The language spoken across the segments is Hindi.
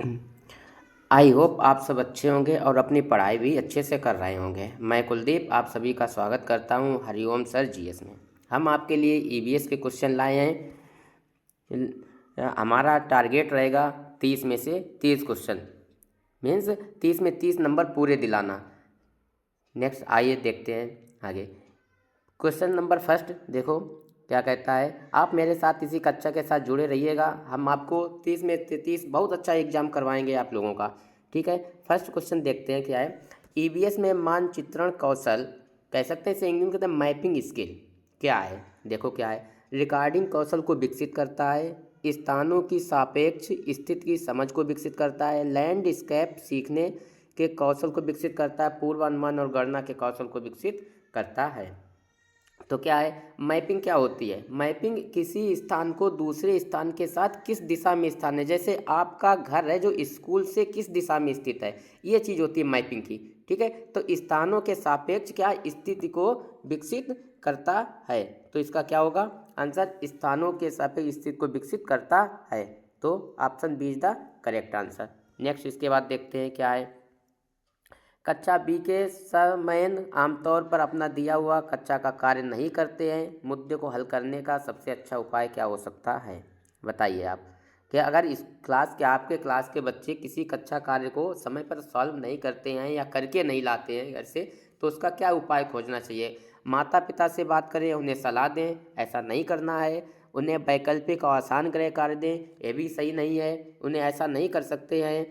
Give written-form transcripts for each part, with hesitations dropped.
आई होप आप सब अच्छे होंगे और अपनी पढ़ाई भी अच्छे से कर रहे होंगे। मैं कुलदीप आप सभी का स्वागत करता हूं हरिओम सर जीएस में। हम आपके लिए ईवीएस के क्वेश्चन लाए हैं। हमारा टारगेट रहेगा 30 में से 30 क्वेश्चन, मीन्स 30 में 30 नंबर पूरे दिलाना। नेक्स्ट आइए देखते हैं आगे। क्वेश्चन नंबर फर्स्ट देखो क्या कहता है। आप मेरे साथ इसी कक्षा के साथ जुड़े रहिएगा, हम आपको 30 में 30 बहुत अच्छा एग्जाम करवाएंगे आप लोगों का। ठीक है, फर्स्ट क्वेश्चन देखते हैं क्या है। ईवीएस में मानचित्रण कौशल कह सकते हैं, इसे इंग्लिश में कहते हैं मैपिंग स्किल। क्या है देखो क्या है। रिकॉर्डिंग कौशल को विकसित करता है, स्थानों की सापेक्ष स्थिति की समझ को विकसित करता है, लैंडस्केप सीखने के कौशल को विकसित करता है, पूर्वानुमान और गणना के कौशल को विकसित करता है। तो क्या है मैपिंग, क्या होती है मैपिंग? किसी स्थान को दूसरे स्थान के साथ किस दिशा में स्थान है, जैसे आपका घर है जो स्कूल से किस दिशा में स्थित है, ये चीज़ होती है मैपिंग की। ठीक है, तो स्थानों के सापेक्ष क्या स्थिति को विकसित करता है, तो इसका क्या होगा आंसर, स्थानों के सापेक्ष स्थिति को विकसित करता है। तो option B is the correct answer. Next इसके बाद देखते हैं क्या है। कक्षा बी के समयन आमतौर पर अपना दिया हुआ कक्षा का कार्य नहीं करते हैं, मुद्दे को हल करने का सबसे अच्छा उपाय क्या हो सकता है? बताइए आप। कि अगर इस क्लास के आपके क्लास के बच्चे किसी कक्षा कार्य को समय पर सॉल्व नहीं करते हैं या करके नहीं लाते हैं घर से, तो उसका क्या उपाय खोजना चाहिए? माता पिता से बात करें, उन्हें सलाह दें ऐसा नहीं करना है, उन्हें वैकल्पिक और आसान गृह कार्य दें, ये भी सही नहीं है, उन्हें ऐसा नहीं कर सकते हैं।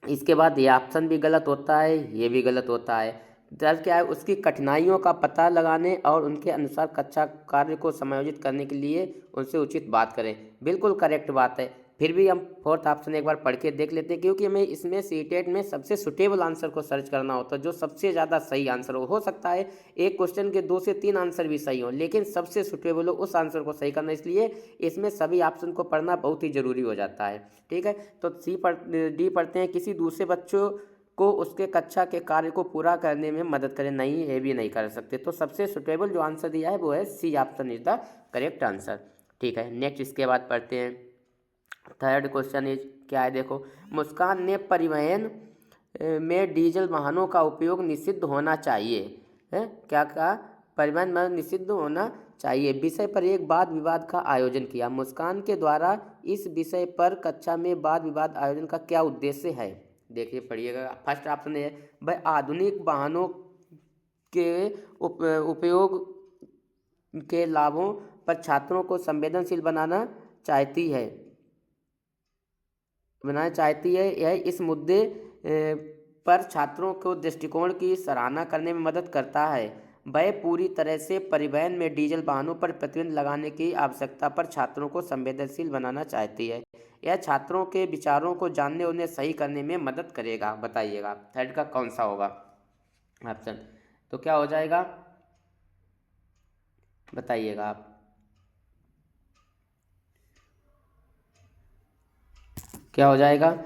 इसके बाद ये ऑप्शन भी गलत होता है, ये भी गलत होता है। दर्ज क्या है, उसकी कठिनाइयों का पता लगाने और उनके अनुसार कक्षा कार्य को समायोजित करने के लिए उनसे उचित बात करें। बिल्कुल करेक्ट बात है। फिर भी हम फोर्थ ऑप्शन एक बार पढ़ के देख लेते हैं, क्योंकि हमें इसमें सीटेट में सबसे सुटेबल आंसर को सर्च करना होता है, जो सबसे ज़्यादा सही आंसर हो सकता है एक क्वेश्चन के 2 से 3 आंसर भी सही हो, लेकिन सबसे सुटेबल हो उस आंसर को सही करना, इसलिए इसमें सभी ऑप्शन को पढ़ना बहुत ही ज़रूरी हो जाता है। ठीक है, तो डी पढ़ते हैं, किसी दूसरे बच्चों को उसके कक्षा के कार्य को पूरा करने में मदद करें। नहीं, ये भी नहीं कर सकते। तो सबसे सुटेबल जो आंसर दिया है वो है C option is the correct answer. ठीक है, नेक्स्ट इसके बाद पढ़ते हैं। थर्ड क्वेश्चन इज क्या है देखो। मुस्कान ने परिवहन में डीजल वाहनों का उपयोग निषिद्ध होना चाहिए है, क्या कहा? परिवहन में निषिद्ध होना चाहिए विषय पर एक वाद विवाद का आयोजन किया। मुस्कान के द्वारा इस विषय पर कक्षा में वाद विवाद आयोजन का क्या उद्देश्य है? देखिए पढ़िएगा। फर्स्ट ऑप्शन है भाई, आधुनिक वाहनों के उपयोग के लाभों पर छात्रों को संवेदनशील बनाना चाहती है। यह इस मुद्दे पर छात्रों को दृष्टिकोण की सराहना करने में मदद करता है। वह पूरी तरह से परिवहन में डीजल वाहनों पर प्रतिबंध लगाने की आवश्यकता पर छात्रों को संवेदनशील बनाना चाहती है। यह छात्रों के विचारों को जानने उन्हें सही करने में मदद करेगा। बताइएगा थर्ड का कौन सा होगा ऑप्शन? तो क्या हो जाएगा बताइएगा आप। क्या हो जाएगा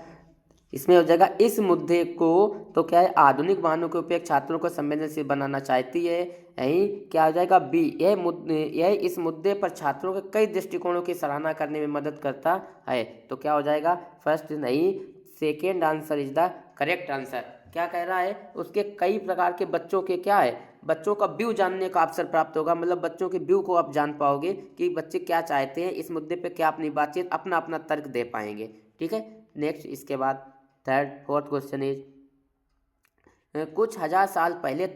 इसमें? हो जाएगा इस मुद्दे को, तो क्या है, आधुनिक वाहनों के उपयोग छात्रों को संवेदनशील बनाना चाहती है। यही क्या हो जाएगा बी, यह इस मुद्दे पर छात्रों के कई दृष्टिकोणों की सराहना करने में मदद करता है। तो क्या हो जाएगा फर्स्ट नहीं, second answer is the correct answer. क्या कह रहा है, उसके कई प्रकार के बच्चों के क्या है, बच्चों का व्यू जानने का अवसर प्राप्त होगा, मतलब बच्चों के व्यू को आप जान पाओगे कि बच्चे क्या चाहते हैं, इस मुद्दे पे क्या अपनी बातचीत अपना अपना तर्क दे पाएंगे। ठीक है, नेक्स्ट इसके बाद थर्ड फोर्थ क्वेश्चन इज, कुछ हजार साल पहले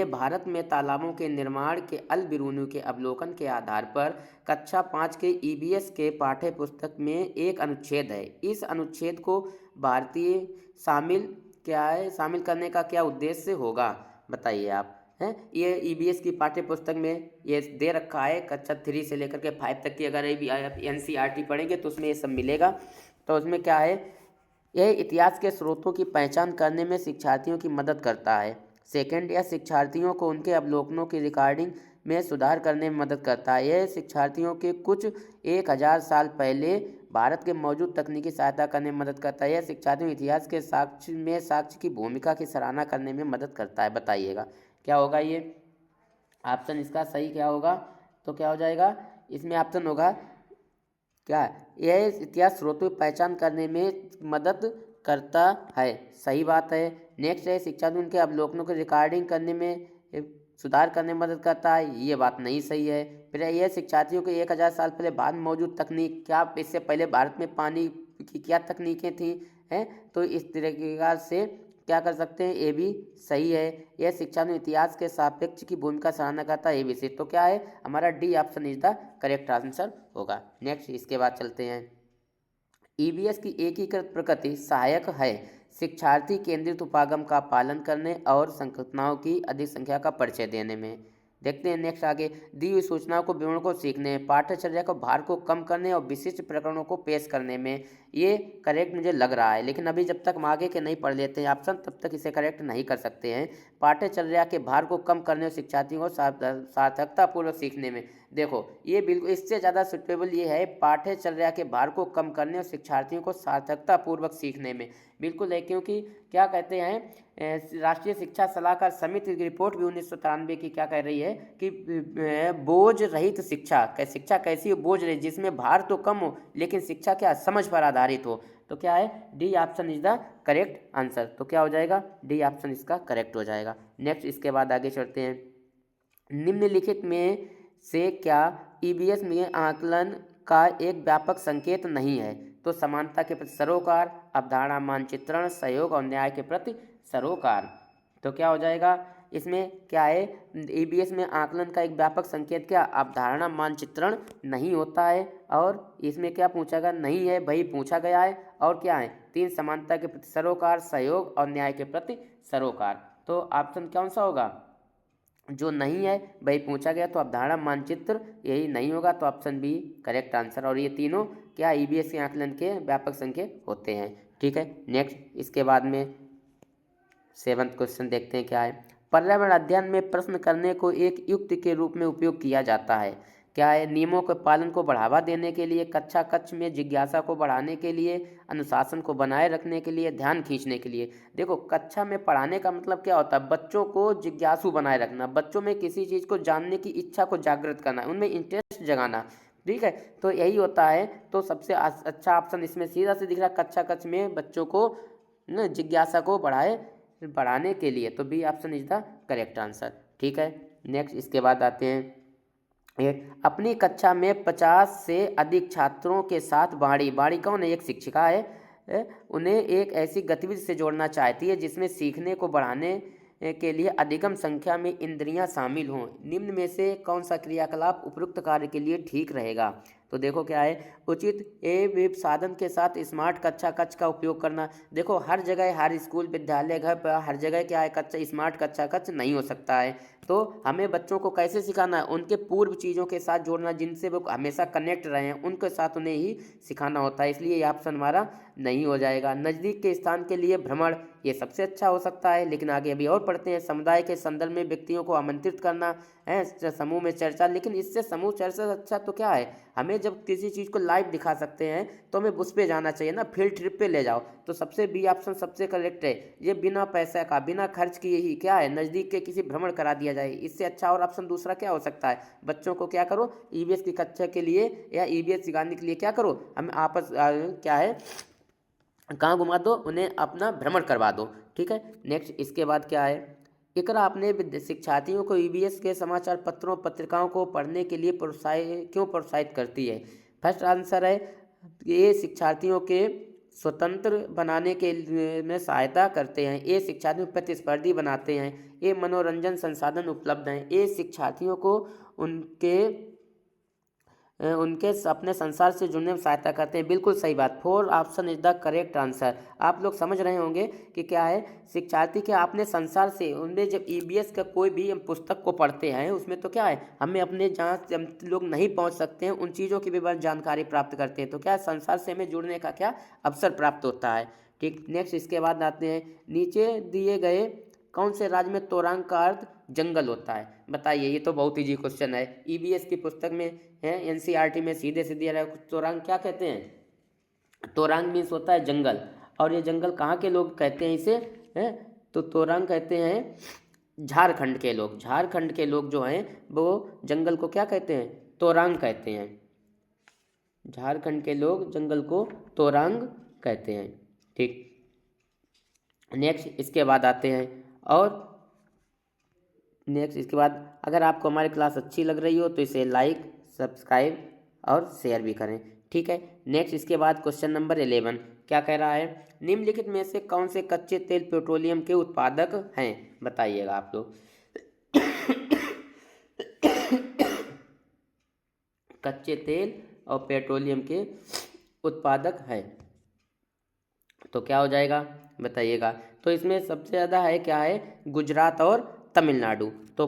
भारत में तालाबों के निर्माण के अलबिरूनी के अवलोकन के आधार पर कक्षा 5 के ईवीएस के पाठ्य पुस्तक में एक अनुच्छेद है। इस अनुच्छेद को भारतीय शामिल करने का क्या उद्देश्य होगा? बताइए आप। हैं, ये ईवीएस की पाठ्य पुस्तक में ये दे रखा है, कक्षा 3 से लेकर के 5 तक की अगर आप एनसीईआरटी पढ़ेंगे तो उसमें ये सब मिलेगा। तो उसमें क्या है, यह इतिहास के स्रोतों की पहचान करने में शिक्षार्थियों की मदद करता है। सेकंड, यह शिक्षार्थियों को उनके अवलोकनों की रिकॉर्डिंग में सुधार करने में मदद करता है। यह शिक्षार्थियों के कुछ 1000 साल पहले भारत के मौजूद तकनीकी सहायता करने में मदद करता है। यह शिक्षार्थियों को इतिहास के साक्ष्य की भूमिका की सराहना करने में मदद करता है। बताइएगा क्या होगा ये ऑप्शन, इसका सही क्या होगा? तो क्या हो जाएगा इसमें ऑप्शन होगा क्या यह इतिहास स्रोतों की पहचान करने में मदद करता है, सही बात है। नेक्स्ट है शिक्षा में उनके अवलोकनों को रिकॉर्डिंग करने में सुधार करने में मदद करता है, ये बात नहीं सही है। फिर यह शिक्षार्थियों को 1000 साल पहले बाद में मौजूद तकनीक, क्या इससे पहले भारत में पानी की क्या तकनीकें थी हैं, तो इस तरीके से क्या कर सकते हैं, ये भी सही है। यह शिक्षा में इतिहास के सापेक्ष की भूमिका सराहना करता है, ये भी सही। तो क्या है हमारा D option is the correct answer होगा। नेक्स्ट इसके बाद चलते हैं, ईवीएस की एकीकृत प्रकृति सहायक है शिक्षार्थी केंद्रित उपागम का पालन करने और संकल्पनाओं की अधिक संख्या का परिचय देने में। देखते हैं नेक्स्ट आगे, दी हुई सूचनाओं को विवरण को सीखने, पाठ्यचर्या को भार को कम करने और विशिष्ट प्रकरणों को पेश करने में। ये करेक्ट मुझे लग रहा है, लेकिन अभी जब तक हम आगे के नहीं पढ़ लेते हैं ऑप्शन तब तक इसे करेक्ट नहीं कर सकते हैं। पाठ्यचर्या के भार को कम करने और शिक्षार्थियों को सार्थकतापूर्वक सीखने में। देखो ये बिल्कुल इससे ज़्यादा सुटेबल ये है, पाठ्यचर्या के भार को कम करने और शिक्षार्थियों को सार्थकतापूर्वक सीखने में बिल्कुल है, क्योंकि क्या कहते हैं राष्ट्रीय शिक्षा सलाहकार समिति की रिपोर्ट भी 1993 की क्या कह रही है कि बोझ रहित शिक्षा, शिक्षा कैसी हो बोझ रहित, जिसमें भार तो कम हो लेकिन शिक्षा क्या समझ पर आधारित हो। तो क्या है D option is the correct answer. तो क्या हो जाएगा, डी ऑप्शन इसका करेक्ट हो जाएगा। नेक्स्ट इसके बाद आगे चलते हैं, निम्नलिखित में से क्या ईवीएस में आकलन का एक व्यापक संकेत नहीं है। तो समानता के प्रति सरोकार, अवधारणा मानचित्रण, सहयोग और न्याय के प्रति सरोकार। तो क्या हो जाएगा इसमें, क्या है ईवीएस में आकलन का एक व्यापक संकेत क्या अवधारणा मानचित्रण नहीं होता है, और इसमें क्या पूछा गया नहीं है, वही पूछा गया है। और क्या है 3 समानता के प्रति सरोकार, सहयोग और न्याय के प्रति सरोकार। तो ऑप्शन कौन सा होगा, जो नहीं है वही पूछा गया, तो अवधारणा मानचित्र यही नहीं होगा, तो ऑप्शन बी करेक्ट आंसर। और ये तीनों क्या ईवीएस के आकलन के व्यापक संकेत होते हैं। ठीक है, नेक्स्ट इसके बाद में 7वां क्वेश्चन देखते हैं क्या है, पर्यावरण अध्ययन में प्रश्न करने को एक युक्ति के रूप में उपयोग किया जाता है। क्या है नियमों के पालन को बढ़ावा देने के लिए, कक्षा कक्ष में जिज्ञासा को बढ़ाने के लिए, अनुशासन को बनाए रखने के लिए, ध्यान खींचने के लिए। देखो कक्षा में पढ़ाने का मतलब क्या होता है, बच्चों को जिज्ञासु बनाए रखना, बच्चों में किसी चीज़ को जानने की इच्छा को जागृत करना, उनमें इंटरेस्ट जगाना। ठीक है, तो यही होता है। तो सबसे अच्छा ऑप्शन इसमें सीधा से दिख रहा है, कक्षा कक्ष में बच्चों को न जिज्ञासा को बढ़ाने के लिए, तो B option is the correct answer. ठीक है, नेक्स्ट इसके बाद आते हैं, अपनी कक्षा में 50 से अधिक छात्रों के साथ बाड़ी कौन है, एक शिक्षिका है, उन्हें एक ऐसी गतिविधि से जोड़ना चाहती है जिसमें सीखने को बढ़ाने के लिए अधिकतम संख्या में इंद्रियां शामिल हों। निम्न में से कौन सा क्रियाकलाप उपयुक्त कार्य के लिए ठीक रहेगा। तो देखो क्या है, उचित वेब साधन के साथ स्मार्ट कक्षा कक्ष का उपयोग करना। देखो हर जगह, हर स्कूल विद्यालय घर पर हर जगह क्या है कक्षा स्मार्ट कक्षा कक्ष नहीं हो सकता है। तो हमें बच्चों को कैसे सिखाना है, उनके पूर्व चीज़ों के साथ जोड़ना, जिनसे वो हमेशा कनेक्ट रहे हैं उनके साथ उन्हें ही सिखाना होता है, इसलिए ये ऑप्शन हमारा नहीं हो जाएगा। नज़दीक के स्थान के लिए भ्रमण, ये सबसे अच्छा हो सकता है, लेकिन आगे अभी और पढ़ते हैं। समुदाय के संदर्भ में व्यक्तियों को आमंत्रित करना है, समूह में चर्चा, लेकिन इससे समूह चर्चा अच्छा तो क्या है, हमें जब किसी चीज़ को लाइव दिखा सकते हैं तो हमें उस पर जाना चाहिए ना, फील्ड ट्रिप पे ले जाओ। तो सबसे बी ऑप्शन सबसे करेक्ट है, ये बिना पैसे का बिना खर्च किए ही क्या है नज़दीक के किसी भ्रमण करा दिया जाए, इससे अच्छा और ऑप्शन दूसरा क्या हो सकता है। बच्चों को क्या करो ईवीएस की कक्षा के लिए या ईवीएस सिखाने के लिए क्या करो, हम आपस क्या है कहाँ घुमा दो, उन्हें अपना भ्रमण करवा दो। ठीक है, नेक्स्ट इसके बाद क्या है, इकरा अपने शिक्षार्थियों को ईवीएस के समाचार पत्रों पत्रिकाओं को पढ़ने के लिए क्यों प्रोत्साहित करती है। फर्स्ट आंसर है ये शिक्षार्थियों के स्वतंत्र बनाने के में सहायता करते हैं, ये शिक्षार्थियों को प्रतिस्पर्धी बनाते हैं, ये मनोरंजन संसाधन उपलब्ध हैं, ये शिक्षार्थियों को उनके अपने संसार से जुड़ने में सहायता करते हैं। बिल्कुल सही बात, 4 option is the correct answer. आप लोग समझ रहे होंगे कि क्या है शिक्षार्थी के अपने संसार से, उनमें जब ईवीएस का कोई भी हम पुस्तक को पढ़ते हैं उसमें तो क्या है हमें अपने जहाँ हम लोग नहीं पहुँच सकते हैं उन चीज़ों की भी जानकारी प्राप्त करते हैं, तो क्या संसार से हमें जुड़ने का क्या अवसर प्राप्त होता है। ठीक, नेक्स्ट इसके बाद आते हैं, नीचे दिए गए कौन से राज्य में तोरंग का अर्थ जंगल होता है। बताइए, ये तो बहुत इजी क्वेश्चन है, ईवीएस की पुस्तक में है, एनसीईआरटी में सीधे सीधे तोरंग क्या कहते हैं, तोरंग मीन्स होता है जंगल, और ये जंगल कहाँ के लोग कहते हैं इसे है, तो तोरंग कहते हैं झारखंड के लोग, झारखंड के लोग जो हैं वो जंगल को क्या कहते हैं तोरंग कहते हैं। झारखंड के लोग जंगल को तोरांग कहते हैं। ठीक, नेक्स्ट इसके बाद आते हैं, और नेक्स्ट इसके बाद अगर आपको हमारी क्लास अच्छी लग रही हो तो इसे लाइक, सब्सक्राइब और शेयर भी करें। ठीक है, नेक्स्ट इसके बाद क्वेश्चन नंबर 11 क्या कह रहा है, निम्नलिखित में से कौन से कच्चे तेल पेट्रोलियम के उत्पादक हैं, बताइएगा आप लोग। कच्चे तेल और पेट्रोलियम के उत्पादक है, तो क्या हो जाएगा बताइएगा। तो इसमें सबसे ज़्यादा है क्या है, गुजरात और तमिलनाडु। तो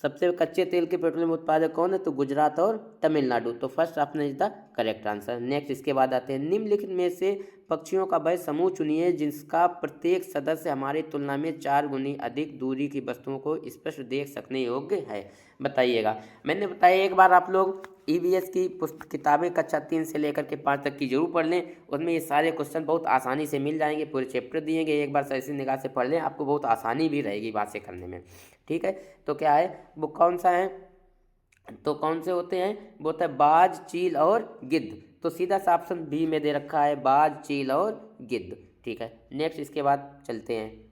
सबसे कच्चे तेल के पेट्रोलियम उत्पादक कौन है, तो गुजरात और तमिलनाडु। तो first option is the correct answer. Next इसके बाद आते हैं, निम्नलिखित में से पक्षियों का वह समूह चुनिए जिसका प्रत्येक सदस्य हमारी तुलना में 4 गुनी अधिक दूरी की वस्तुओं को स्पष्ट देख सकने योग्य है, बताइएगा। मैंने बताया एक बार आप लोग ईवीएस की किताबें कक्षा 3 से लेकर के 5 तक की जरूर पढ़ लें, उसमें ये सारे क्वेश्चन बहुत आसानी से मिल जाएंगे, पूरे चैप्टर दिए गए, एक बार सही निगाह से पढ़ लें, आपको बहुत आसानी भी रहेगी बातें करने में। ठीक है, तो क्या है वो कौन सा है, तो कौन से होते हैं, वो होता है बाज, चील और गिद्ध। तो सीधा सा ऑप्शन बी में दे रखा है, बाज, चील और गिद्ध। ठीक है, नेक्स्ट इसके बाद चलते हैं।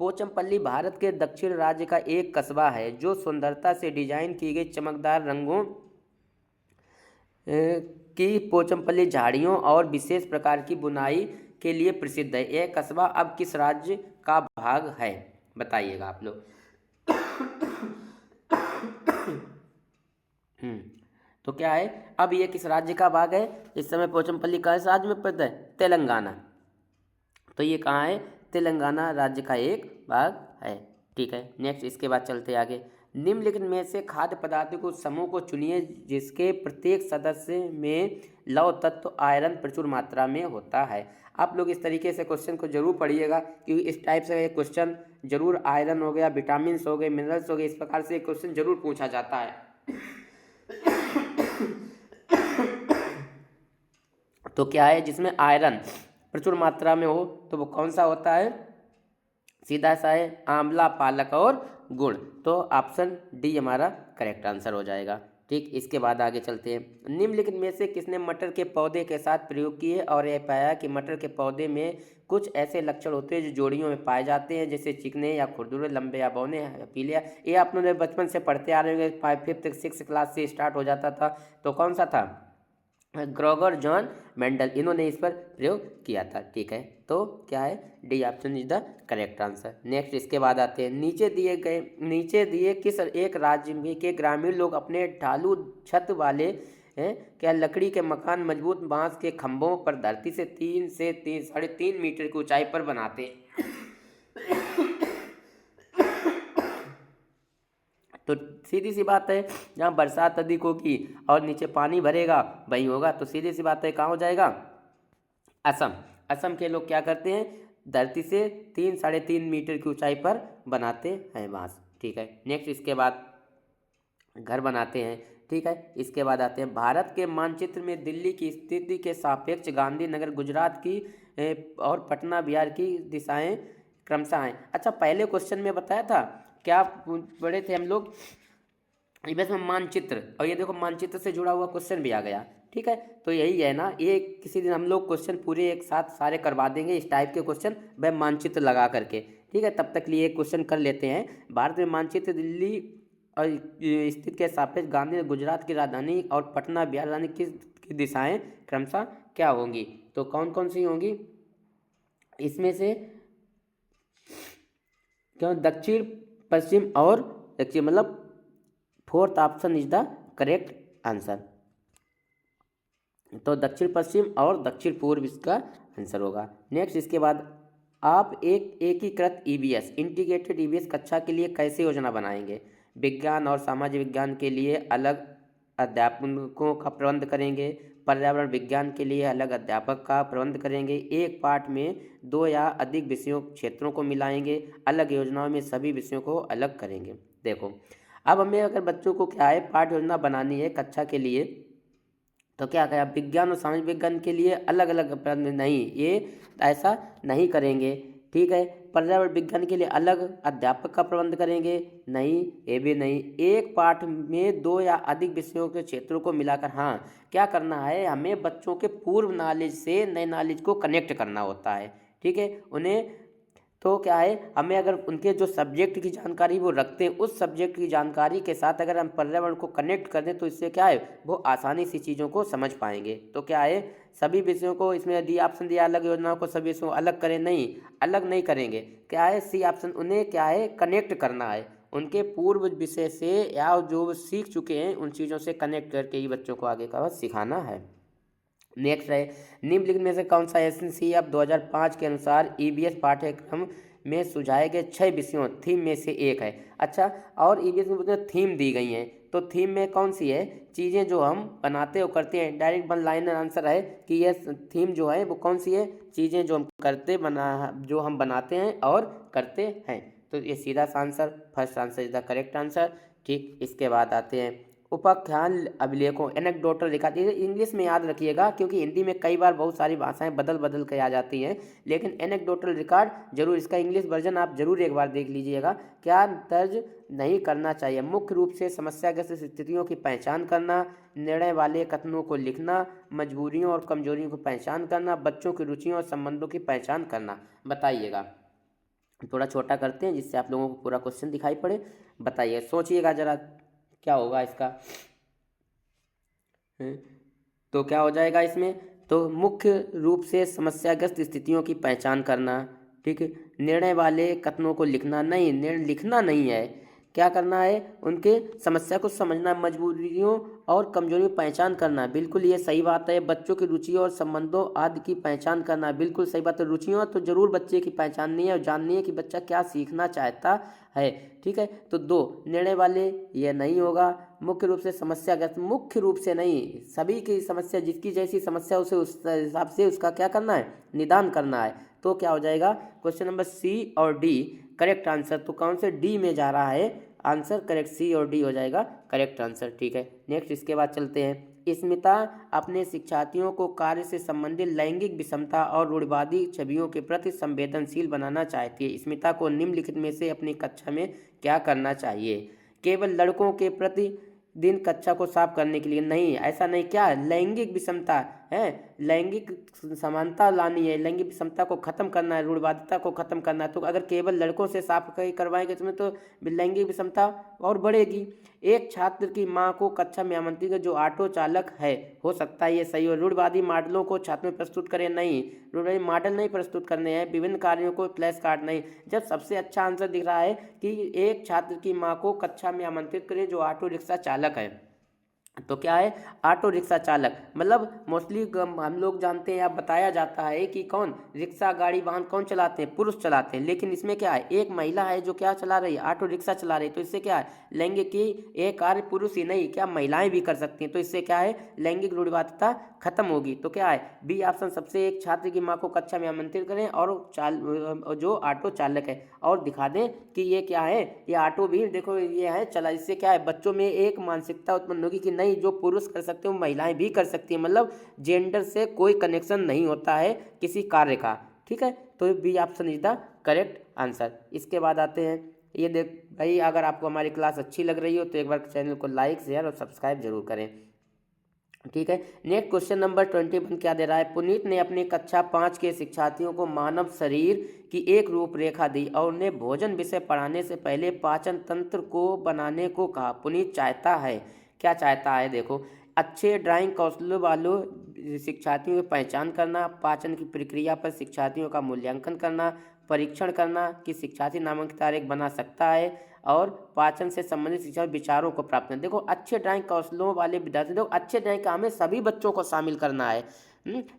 पोचमपल्ली भारत के दक्षिण राज्य का एक कस्बा है जो सुंदरता से डिजाइन की गई चमकदार रंगों की पोचमपल्ली झाड़ियों और विशेष प्रकार की बुनाई के लिए प्रसिद्ध है। यह कस्बा अब किस राज्य का भाग है, बताइएगा आप लोग। तो क्या है, अब ये किस राज्य का भाग है, इस समय पोचमपल्ली किस राज्य में पड़ता है, तेलंगाना। तो ये कहाँ है, तेलंगाना राज्य का एक भाग है। ठीक है, नेक्स्ट इसके बाद चलते आगे, निम्नलिखित में से खाद्य पदार्थों को समूह को चुनिए जिसके प्रत्येक सदस्य में लौह तत्व आयरन प्रचुर मात्रा में होता है। आप लोग इस तरीके से क्वेश्चन को जरूर पढ़िएगा, क्योंकि इस टाइप से क्वेश्चन जरूर, आयरन हो गया, विटामिन हो गए, मिनरल्स हो गए, इस प्रकार से क्वेश्चन जरूर पूछा जाता है। तो क्या है, जिसमें आयरन प्रचुर मात्रा में हो तो वो कौन सा होता है, सीधा सा है आंवला, पालक और गुड़। तो ऑप्शन डी हमारा करेक्ट आंसर हो जाएगा। ठीक, इसके बाद आगे चलते हैं, निम्नलिखित में से किसने मटर के पौधे के साथ प्रयोग किए और यह पाया कि मटर के पौधे में कुछ ऐसे लक्षण होते हैं जो जोड़ियों में पाए जाते हैं, जैसे चिकने या खुरदुरे, लंबे या बौने या पीले। ये आप लोगों ने बचपन से पढ़ते आ रहे होंगे, 5th 6th क्लास से स्टार्ट हो जाता था। तो कौन सा था, ग्रोगर जॉन मेंडल, इन्होंने इस पर प्रयोग किया था। ठीक है, तो क्या है, D option is the correct answer. Next इसके बाद आते हैं, नीचे दिए किस एक राज्य में के ग्रामीण लोग अपने ढालू छत वाले क्या लकड़ी के मकान मजबूत बांस के खंभों पर धरती से 3 से 3.5 मीटर की ऊंचाई पर बनाते हैं। तो सीधी सी बात है, जहाँ बरसात अधिक होगी और नीचे पानी भरेगा वहीं होगा, तो सीधी सी बात है कहाँ हो जाएगा, असम। असम के लोग क्या करते हैं, धरती से 3-3.5 मीटर की ऊंचाई पर बनाते हैं बांस। ठीक है, नेक्स्ट इसके बाद घर बनाते हैं। ठीक है, इसके बाद आते हैं, भारत के मानचित्र में दिल्ली की स्थिति के सापेक्ष गांधीनगर गुजरात की और पटना बिहार की दिशाएं क्रमशः हैं। अच्छा, पहले क्वेश्चन में बताया था, क्या पढ़े थे हम लोग, इसमें मानचित्र, और ये देखो मानचित्र से जुड़ा हुआ क्वेश्चन भी आ गया। ठीक है, तो यही है ना, ये किसी दिन हम लोग क्वेश्चन पूरे एक साथ सारे करवा देंगे इस टाइप के क्वेश्चन, वह मानचित्र लगा करके। ठीक है, तब तक लिए क्वेश्चन कर लेते हैं। भारत में मानचित्र दिल्ली और स्थित के सापेक्ष गांधी गुजरात की राजधानी और पटना बिहार राजधानी की दिशाएं क्रमशः क्या होंगी, तो कौन कौन सी होंगी, इसमें से क्यों दक्षिण पश्चिम और दक्षिण, मतलब 4th option is the correct answer. तो दक्षिण पश्चिम और दक्षिण पूर्व इसका आंसर होगा। नेक्स्ट इसके बाद, आप एक एकीकृत ईवीएस इंटीग्रेटेड ईवीएस कक्षा के लिए कैसे योजना बनाएंगे, विज्ञान और सामाजिक विज्ञान के लिए अलग अध्यापकों का प्रबंध करेंगे, पर्यावरण विज्ञान के लिए अलग अध्यापक का प्रबंध करेंगे, एक पाठ में 2 या अधिक विषयों क्षेत्रों को मिलाएंगे, अलग योजनाओं में सभी विषयों को अलग करेंगे। देखो, अब हमें अगर बच्चों को क्या है पाठ योजना बनानी है कक्षा के लिए, तो क्या कहें, विज्ञान और सामाजिक विज्ञान के लिए अलग अलग नहीं, ये ऐसा नहीं करेंगे ठीक है। पर्यावरण विज्ञान के लिए अलग अध्यापक का प्रबंध करेंगे, नहीं, ये भी नहीं। एक पाठ में 2 या अधिक विषयों के क्षेत्रों को मिलाकर, हाँ, क्या करना है, हमें बच्चों के पूर्व नॉलेज से नए नॉलेज को कनेक्ट करना होता है, ठीक है। उन्हें तो क्या है, हमें अगर उनके जो सब्जेक्ट की जानकारी वो रखते हैं, उस सब्जेक्ट की जानकारी के साथ अगर हम पर्यावरण को कनेक्ट कर दें तो इससे क्या है, वो आसानी से चीज़ों को समझ पाएंगे। तो क्या है, सभी विषयों को इसमें यदि ऑप्शन दिया अलग योजनाओं को सभी विषयों को अलग करें, नहीं, अलग नहीं करेंगे। क्या है, सी ऑप्शन, उन्हें क्या है, कनेक्ट करना है, उनके पूर्व विषय से या जो वो सीख चुके हैं उन चीज़ों से कनेक्ट करके ही बच्चों को आगे का सिखाना है। नेक्स्ट है, निम्नलिखित में से कौन सा एसएनसीईआरटी 2005 के अनुसार ईवीएस पाठ्यक्रम में सुझाए गए 6 विषयों थीम में से एक है। अच्छा, और ईवीएस में थीम दी गई हैं, तो थीम में कौन सी है, चीज़ें जो हम बनाते और करते हैं। डायरेक्ट वन लाइनर आंसर है कि यह थीम जो है वो कौन सी है, चीज़ें जो हम करते जो हम बनाते हैं और करते हैं। तो ये सीधा सा answer, first answer is the correct answer. ठीक, इसके बाद आते हैं उपाख्यान अभिलेखों, एनेक्डोटल रिकॉर्ड। ये इंग्लिश में याद रखिएगा क्योंकि हिंदी में कई बार बहुत सारी भाषाएं बदल बदल के आ जाती हैं, लेकिन एनेक्डोटल रिकॉर्ड जरूर, इसका इंग्लिश वर्जन आप जरूर एक बार देख लीजिएगा। क्या दर्ज नहीं करना चाहिए, मुख्य रूप से समस्याग्रस्त स्थितियों की पहचान करना, निर्णय वाले कथनों को लिखना, मजबूरियों और कमजोरियों की पहचान करना, बच्चों की रुचियों और संबंधों की पहचान करना। बताइएगा, थोड़ा छोटा करते हैं जिससे आप लोगों को पूरा क्वेश्चन दिखाई पड़े। बताइए, सोचिएगा जरा क्या होगा इसका। तो क्या हो जाएगा इसमें, तो मुख्य रूप से समस्याग्रस्त स्थितियों की पहचान करना, ठीक है। निर्णय वाले कथनों को लिखना, नहीं, निर्णय लिखना नहीं है, क्या करना है, उनके समस्या को समझना, मजबूरियों और कमजोरियों की पहचान करना, बिल्कुल ये सही बात है। बच्चों की रुचियों और संबंधों आदि की पहचान करना, बिल्कुल सही बात है। रुचियों तो जरूर बच्चे की पहचाननी है और जाननी है कि बच्चा क्या सीखना चाहता है, ठीक है। तो 2 निर्णय वाले, ये नहीं होगा। मुख्य रूप से समस्याग्रस्त, मुख्य रूप से नहीं, सभी की समस्या, जिसकी जैसी समस्या उसे उस हिसाब से उसका क्या करना है, निदान करना है। तो क्या हो जाएगा, क्वेश्चन नंबर सी और डी करेक्ट आंसर। तो कौन से डी में जा रहा है आंसर, करेक्ट, सी और डी हो जाएगा करेक्ट आंसर, ठीक है। नेक्स्ट, इसके बाद चलते हैं। स्मिता अपने शिक्षार्थियों को कार्य से संबंधित लैंगिक विषमता और रूढ़िवादी छवियों के प्रति संवेदनशील बनाना चाहती है। स्मिता को निम्नलिखित में से अपनी कक्षा में क्या करना चाहिए, केवल लड़कों के प्रति दिन कक्षा को साफ करने के लिए, नहीं, ऐसा नहीं, क्या लैंगिक विषमता है, लैंगिक समानता लानी है, लैंगिक विषमता को खत्म करना है, रूढ़िवादिता को खत्म करना है। तो अगर केवल लड़कों से साफ करवाएंगे तो लैंगिक विषमता और बढ़ेगी। एक छात्र की मां को कक्षा में आमंत्रित जो ऑटो चालक है, हो सकता है ये सही हो। रूढ़िवादी मॉडलों को छात्र में प्रस्तुत करें, नहीं, रूढ़िवादी मॉडल नहीं प्रस्तुत करने हैं। विभिन्न कार्यों को फ्लैश कार्ड, नहीं। जब सबसे अच्छा आंसर दिख रहा है कि एक छात्र की मां को कक्षा में आमंत्रित करें जो ऑटो रिक्शा चालक है, तो क्या है, ऑटो रिक्शा चालक, मतलब मोस्टली हम लोग जानते हैं या बताया जाता है कि कौन रिक्शा गाड़ी वाहन कौन चलाते हैं, पुरुष चलाते हैं। लेकिन इसमें क्या है, एक महिला है जो क्या चला रही है, ऑटो रिक्शा चला रही है। तो इससे क्या है, लैंगिक की एक कार्य पुरुष ही नहीं, क्या महिलाएं भी कर सकती हैं। तो इससे क्या है, लैंगिक रूढ़िवादिता खत्म होगी। तो क्या है, बी ऑप्शन सबसे, एक छात्र की माँ को कक्षा में आमंत्रित करें और जो ऑटो चालक है और दिखा दें कि ये क्या है, ये ऑटो भी देखो ये है चला। इससे क्या है, बच्चों में एक मानसिकता उत्पन्न होगी कि नहीं, जो पुरुष कर सकते हैं वो महिलाएं भी कर सकती हैं, मतलब जेंडर से कोई कनेक्शन नहीं होता है किसी कार्य का, ठीक है। तो B option is the correct answer. इसके बाद आते हैं, ये देख भाई, अगर आपको हमारी क्लास अच्छी लग रही हो तो एक बार चैनल को लाइक शेयर और सब्सक्राइब जरूर करें, ठीक है। नेक्स्ट क्वेश्चन नंबर 21 क्या दे रहा है, पुनीत ने अपनी कक्षा 5 के शिक्षार्थियों को मानव शरीर की एक रूपरेखा दी और उन्हें भोजन विषय पढ़ाने से पहले पाचन तंत्र को बनाने को कहा। पुनीत चाहता है, क्या चाहता है, देखो, अच्छे ड्राइंग कौशलों वालों शिक्षार्थियों की पहचान करना, पाचन की प्रक्रिया पर शिक्षार्थियों का मूल्यांकन करना, परीक्षण करना कि शिक्षार्थी नामांकित तारीख बना सकता है, और पाचन से संबंधित शिक्षा विचारों को प्राप्त करना। देखो, अच्छे ड्राइंग कौशलों वाले विद्यार्थी, देखो अच्छे ड्राइंग का हमें सभी बच्चों को शामिल करना है।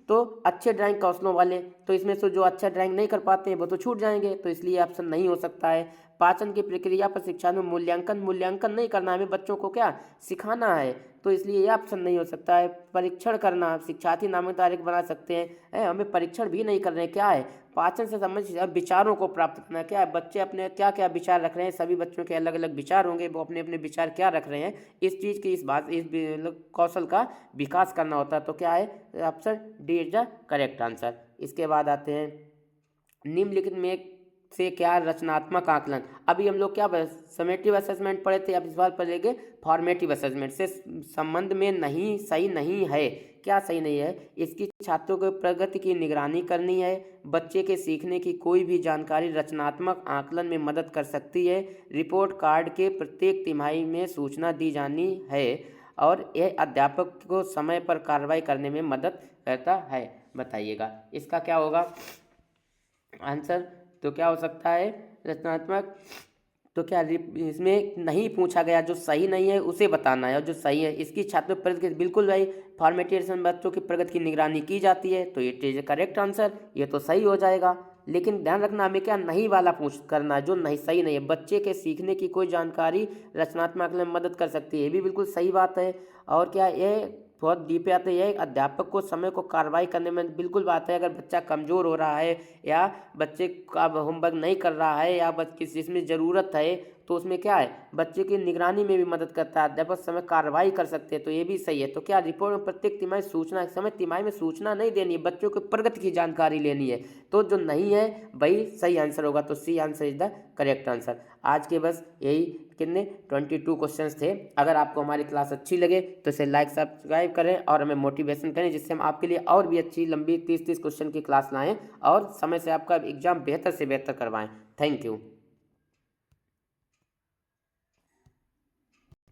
तो अच्छे ड्राइंग कौशलों वाले, तो इसमें से जो अच्छा ड्राइंग नहीं कर पाते हैं वो तो छूट जाएंगे, तो इसलिए ऑप्शन नहीं हो सकता है। पाचन की प्रक्रिया पर शिक्षा में मूल्यांकन नहीं करना, हमें बच्चों को क्या सिखाना है, तो इसलिए यह ऑप्शन नहीं हो सकता है। परीक्षण करना, शिक्षार्थी नामांकित तारीख बना सकते हैं, हमें परीक्षण भी नहीं कर रहे हैं, क्या है, पाचन से संबंधित विचारों को प्राप्त करना, क्या है, बच्चे अपने क्या क्या विचार रख रहे हैं, सभी बच्चों के अलग अलग विचार होंगे, वो अपने अपने विचार क्या रख रहे हैं, इस चीज़ की, इस कौशल का विकास करना होता है। तो क्या है, option D is the correct answer. इसके बाद आते हैं निम्नलिखित में से क्या रचनात्मक आकलन। अभी हम लोग क्या समेटिव असेसमेंट पढ़े थे, अब इस बार पढ़ेंगे फॉर्मेटिव असेसमेंट से संबंध में नहीं, सही नहीं है। क्या सही नहीं है? इसकी छात्रों के प्रगति की निगरानी करनी है, बच्चे के सीखने की कोई भी जानकारी रचनात्मक आकलन में मदद कर सकती है, रिपोर्ट कार्ड के प्रत्येक तिमाही में सूचना दी जानी है और यह अध्यापक को समय पर कार्रवाई करने में मदद करता है। बताइएगा इसका क्या होगा आंसर? तो क्या हो सकता है रचनात्मक? तो क्या इसमें नहीं पूछा गया, जो सही नहीं है उसे बताना है और जो सही है इसकी छात्र प्रगति, बिल्कुल भाई फॉर्मेटिव बच्चों की प्रगति की निगरानी की जाती है, तो इट इज करेक्ट आंसर, ये तो सही हो जाएगा। लेकिन ध्यान रखना हमें क्या नहीं वाला पूछ करना है, जो नहीं सही नहीं है। बच्चे के सीखने की कोई जानकारी रचनात्मक में मदद कर सकती है, ये भी बिल्कुल सही बात है। और क्या ये बहुत डीप आते हैं, अध्यापक को समय को कार्रवाई करने में बिल्कुल बात है। अगर बच्चा कमज़ोर हो रहा है या बच्चे का होमवर्क नहीं कर रहा है या किसी इसमें ज़रूरत है, तो उसमें क्या है बच्चे की निगरानी में भी मदद करता है, अध्यापक समय कार्रवाई कर सकते हैं, तो ये भी सही है। तो क्या रिपोर्ट में प्रत्येक तिमाही सूचना, समय तिमाही में सूचना नहीं देनी है, बच्चों की प्रगति की जानकारी लेनी है, तो जो नहीं है वही सही आंसर होगा। तो C answer is the correct answer. आज के बस यही कितने 22 क्वेश्चंस थे। अगर आपको हमारी क्लास अच्छी लगे तो इसे लाइक सब्सक्राइब करें और हमें मोटिवेशन करें, जिससे हम आपके लिए और भी अच्छी लंबी 30-30 क्वेश्चन की क्लास लाएं और समय से आपका एग्जाम बेहतर से बेहतर करवाएं। Thank you.